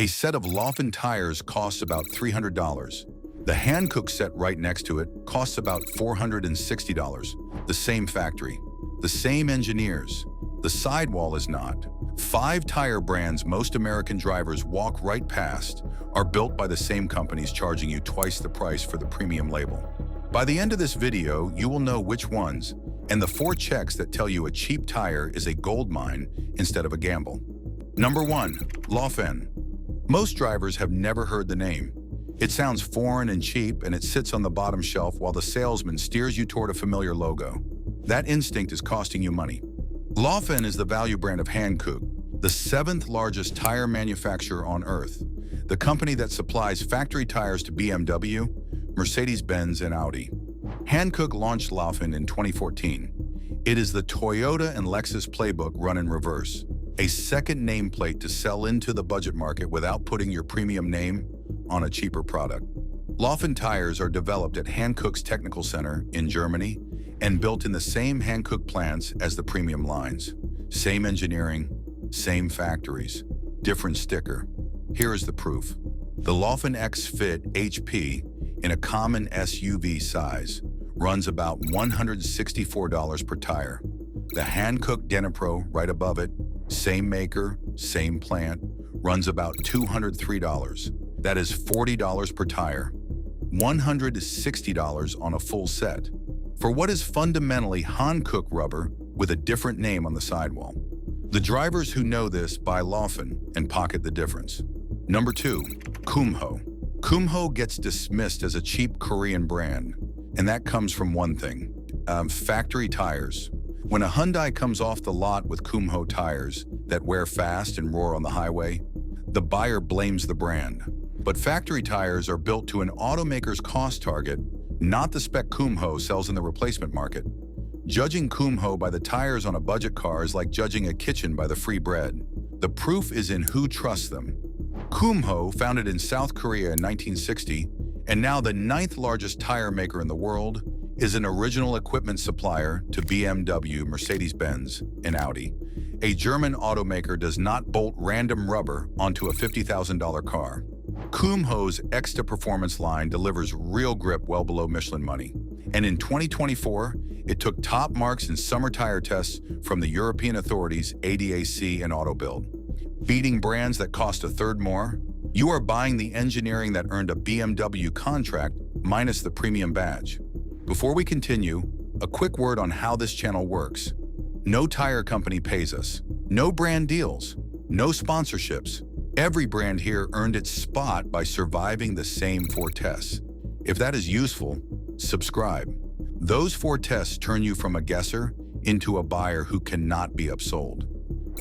A set of Laufin tires costs about $300. The Hankook set right next to it costs about $460. The same factory, the same engineers. The sidewall is not. 5 tire brands most American drivers walk right past are built by the same companies charging you twice the price for the premium label. By the end of this video, you will know which ones and the 4 checks that tell you a cheap tire is a gold mine instead of a gamble. Number 1. Laufin. Most drivers have never heard the name. It sounds foreign and cheap, and it sits on the bottom shelf while the salesman steers you toward a familiar logo. That instinct is costing you money. Laufin is the value brand of Hankook, the 7th largest tire manufacturer on Earth, the company that supplies factory tires to BMW, Mercedes-Benz, and Audi. Hankook launched Laufin in 2014. It is the Toyota and Lexus playbook run in reverse, a second nameplate to sell into the budget market without putting your premium name on a cheaper product. Laufin tires are developed at Hankook's Technical Center in Germany and built in the same Hankook plants as the premium lines. Same engineering, same factories, different sticker. Here is the proof. The Laufin X Fit HP in a common SUV size runs about $164 per tire. The Hankook Dynapro right above it, same maker, same plant, runs about $203. That is $40 per tire, $160 on a full set, for what is fundamentally Hankook rubber with a different name on the sidewall. The drivers who know this buy Laufin and pocket the difference. Number 2. Kumho. Kumho gets dismissed as a cheap Korean brand, and that comes from one thing, factory tires. When a Hyundai comes off the lot with Kumho tires that wear fast and roar on the highway, the buyer blames the brand. But factory tires are built to an automaker's cost target, not the spec Kumho sells in the replacement market. Judging Kumho by the tires on a budget car is like judging a kitchen by the free bread. The proof is in who trusts them. Kumho, founded in South Korea in 1960, and now the 9th largest tire maker in the world, is an original equipment supplier to BMW, Mercedes-Benz, and Audi. A German automaker does not bolt random rubber onto a $50,000 car. Kumho's Extra Performance line delivers real grip well below Michelin money. And in 2024, it took top marks in summer tire tests from the European authorities ADAC and Autobuild. Beating brands that cost a third more, you are buying the engineering that earned a BMW contract minus the premium badge. Before we continue, a quick word on how this channel works. No tire company pays us. No brand deals. No sponsorships. Every brand here earned its spot by surviving the same 4 tests. If that is useful, subscribe. Those 4 tests turn you from a guesser into a buyer who cannot be upsold.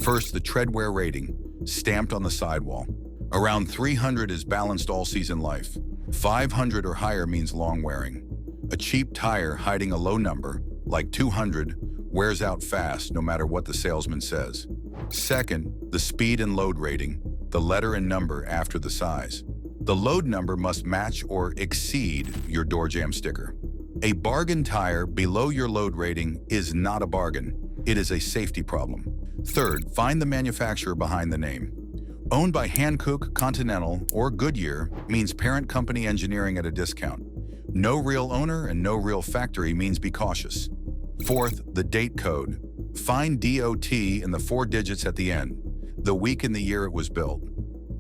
First, the treadwear rating, stamped on the sidewall. Around 300 is balanced all season life. 500 or higher means long wearing. A cheap tire hiding a low number, like 200, wears out fast no matter what the salesman says. Second, the speed and load rating, the letter and number after the size. The load number must match or exceed your door jamb sticker. A bargain tire below your load rating is not a bargain. It is a safety problem. Third, find the manufacturer behind the name. Owned by Hankook, Continental, or Goodyear means parent company engineering at a discount. No real owner and no real factory means be cautious. Fourth, the date code. Find DOT in the 4 digits at the end, the week and the year it was built.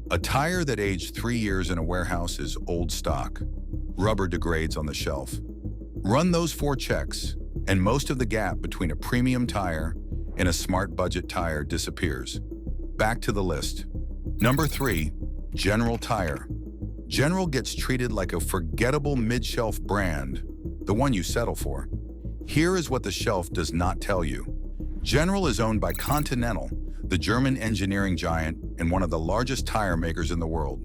A tire that aged 3 years in a warehouse is old stock. Rubber degrades on the shelf. Run those 4 checks, and most of the gap between a premium tire and a smart budget tire disappears. Back to the list. Number 3, General Tire. General gets treated like a forgettable mid-shelf brand, the one you settle for. Here is what the shelf does not tell you. General is owned by Continental, the German engineering giant and one of the largest tire makers in the world.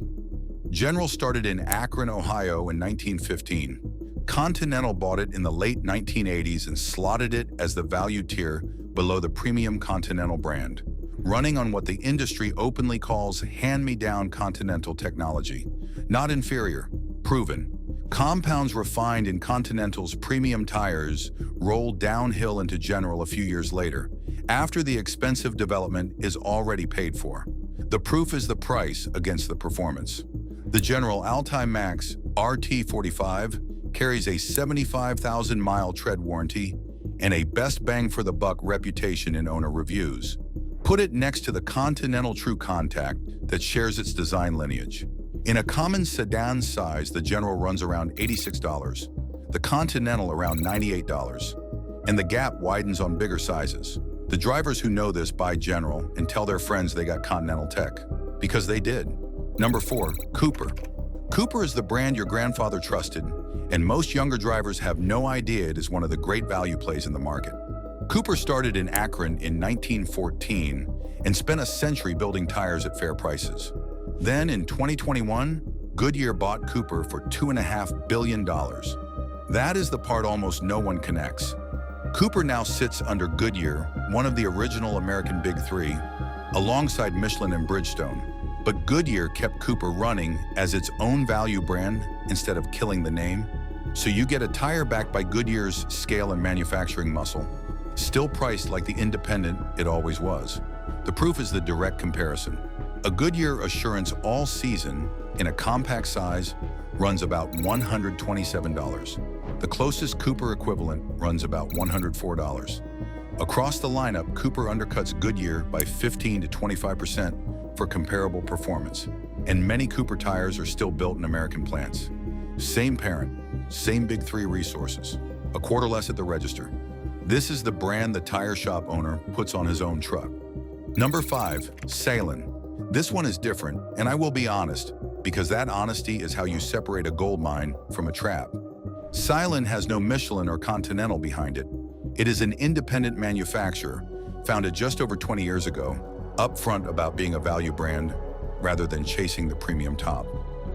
General started in Akron, Ohio in 1915. Continental bought it in the late 1980s and slotted it as the value tier below the premium Continental brand, running on what the industry openly calls hand-me-down Continental technology. Not inferior, proven. Compounds refined in Continental's premium tires rolled downhill into General a few years later, after the expensive development is already paid for. The proof is the price against the performance. The General Altimax RT45 carries a 75,000-mile tread warranty and a best bang for the buck reputation in owner reviews. Put it next to the Continental True Contact that shares its design lineage. In a common sedan size, the General runs around $86, the Continental around $98, and the gap widens on bigger sizes. The drivers who know this buy General and tell their friends they got Continental tech, because they did. Number 4, Cooper. Cooper is the brand your grandfather trusted, and most younger drivers have no idea it is one of the great value plays in the market. Cooper started in Akron in 1914 and spent a century building tires at fair prices. Then in 2021, Goodyear bought Cooper for $2.5 billion. That is the part almost no one connects. Cooper now sits under Goodyear, one of the original American Big Three, alongside Michelin and Bridgestone. But Goodyear kept Cooper running as its own value brand instead of killing the name. So you get a tire backed by Goodyear's scale and manufacturing muscle, still priced like the independent it always was. The proof is the direct comparison. A Goodyear Assurance all season in a compact size runs about $127. The closest Cooper equivalent runs about $104. Across the lineup, Cooper undercuts Goodyear by 15 to 25% for comparable performance, and many Cooper tires are still built in American plants. Same parent, same Big Three resources, a quarter less at the register. This is the brand the tire shop owner puts on his own truck. Number 5, Salem. This one is different, and I will be honest, because that honesty is how you separate a gold mine from a trap. Salem has no Michelin or Continental behind it. It is an independent manufacturer, founded just over 20 years ago, upfront about being a value brand rather than chasing the premium top.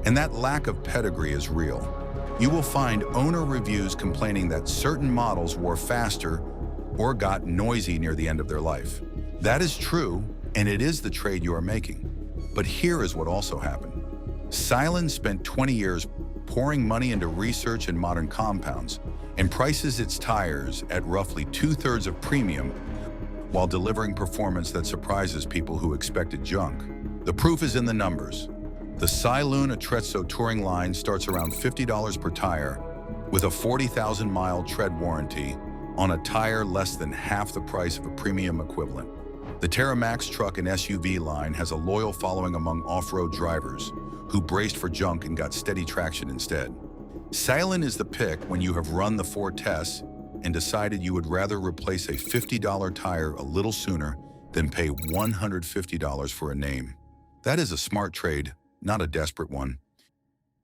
And that lack of pedigree is real. You will find owner reviews complaining that certain models wore faster or got noisy near the end of their life. That is true, and it is the trade you are making. But here is what also happened. Salem spent 20 years pouring money into research and modern compounds and prices its tires at roughly 2/3 of premium while delivering performance that surprises people who expected junk. The proof is in the numbers. The Salem Attrezzo Touring line starts around $50 per tire with a 40,000-mile tread warranty on a tire less than half the price of a premium equivalent. The Terra Max truck and SUV line has a loyal following among off-road drivers who braced for junk and got steady traction instead. Salem is the pick when you have run the 4 tests and decided you would rather replace a $50 tire a little sooner than pay $150 for a name. That is a smart trade, not a desperate one.